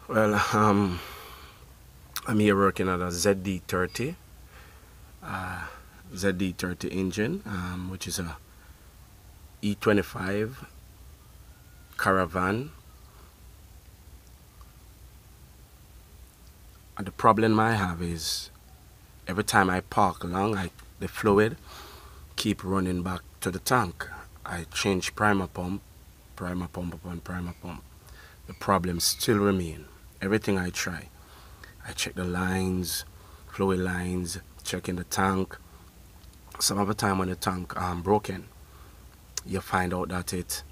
Well, I'm here working on a ZD30, ZD30 engine, which is a e25 caravan. And the problem I have is every time I park along, the fluid keep running back to the tank. I change primer pump upon primer pump. The problem still remain. Everything I try. I check the lines, fluid lines, checking the tank. Some of the time when the tank broken, you find out that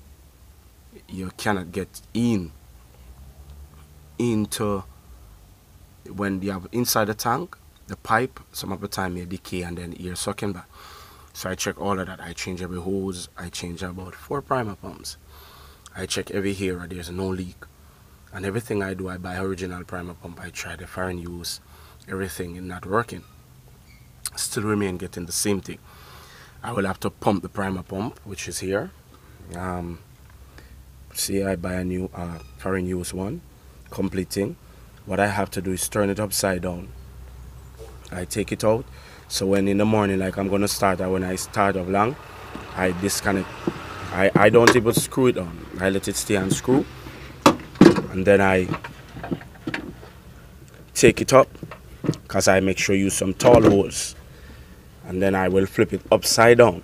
you cannot get into when you have inside the tank, the pipe, some of the time may decay and then you're sucking back. So I check all of that. I change every hose. I change about 4 primer pumps. I check every here there's no leak. And everything I do, I buy original primer pump. I try the foreign use, everything is not working. Still remain getting the same thing. I will have to pump the primer pump, which is here. See, I buy a new foreign use one, completing. What I have to do is turn it upside down. I take it out. So when in the morning, like I'm gonna start, when I start off long, I disconnect. I don't even screw it on. I let it stay on screw, and then I take it up, cause I make sure you use some tall holes, and then I will flip it upside down,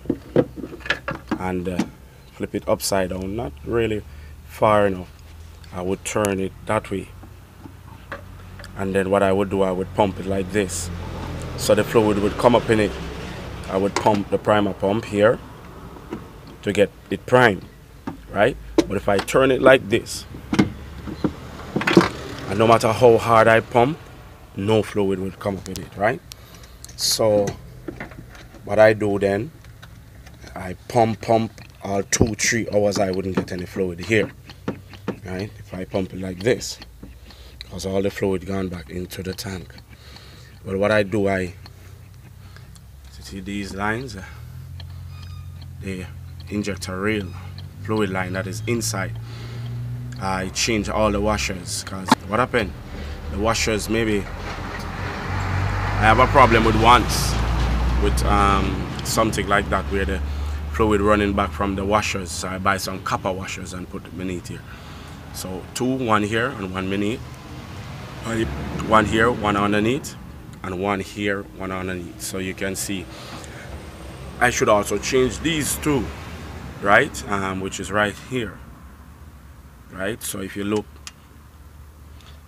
and flip it upside down, not really far enough. I would turn it that way, and then what I would do, I would pump it like this, so the fluid would come up in it. I would pump the primer pump here to get it primed, right? But if I turn it like this, and no matter how hard I pump, no fluid will come up with it, right? So what I do then, I pump all 2-3 hours, I wouldn't get any fluid here, right? If I pump it like this, because all the fluid gone back into the tank. Well, what I do, I see these lines, they inject a real fluid line that is inside. I change all the washers, because what happened, the washers, maybe I have a problem with something like that, where the fluid running back from the washers. So I buy some copper washers and put it beneath here. So one here and one beneath, one here, one underneath, and one here, one underneath. So you can see I should also change these two, right? Which is right here, right? So if you look,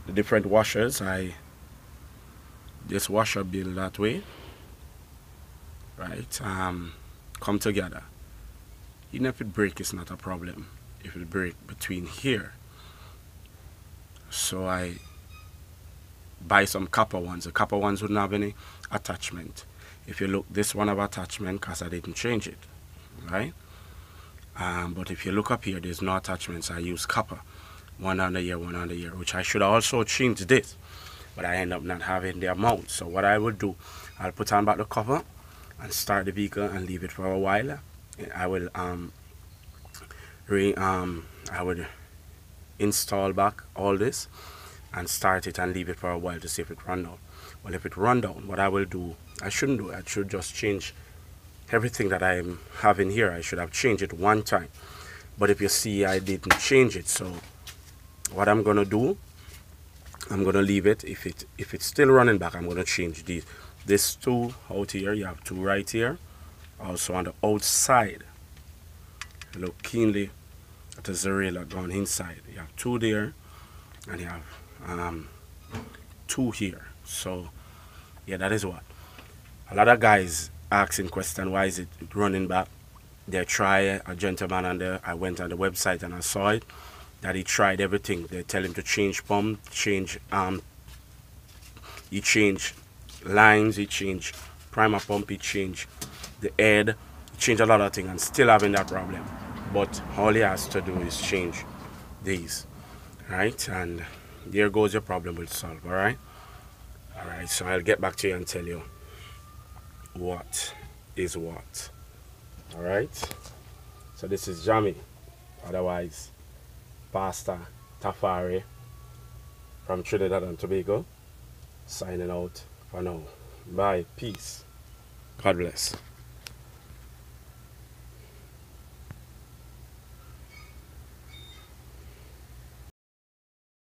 the different washers, this washer build that way, right? Come together. Even if it break, it's not a problem. If it break between here, so I buy some copper ones. The copper ones wouldn't have any attachment. If you look, this one have attachment because I didn't change it, right? But if you look up here, there's no attachments. I use copper, one under here, which I should also change this, but I end up not having the amount. So what I will do, I'll put on back the cover and start the vehicle and leave it for a while. I will I would install back all this and start it and leave it for a while to see if it run down. Well, if it run down, what I will do, I shouldn't do it. I should just change everything that I'm having here. I should have changed it one time. But if you see, I didn't change it. So what I'm gonna do, I'm gonna leave it. If it's still running back, I'm gonna change these. This two out here, you have two right here. Also on the outside, look keenly at the zerilla gone inside. You have two there, and you have two here. So yeah, that is what a lot of guys asking question, why is it running back? They try, a gentleman, and I went on the website and I saw it, that he tried everything. They tell him to change pump, he change lines, he change primer pump, he change the head, he change a lot of things, and still having that problem. But all he has to do is change these, right? And there goes your problem will solve. All right, so I'll get back to you and tell you what is what. All right, so this is Jamie, otherwise Pastor TAfara from Trinidad and Tobago, signing out for now. Bye. Peace. God bless.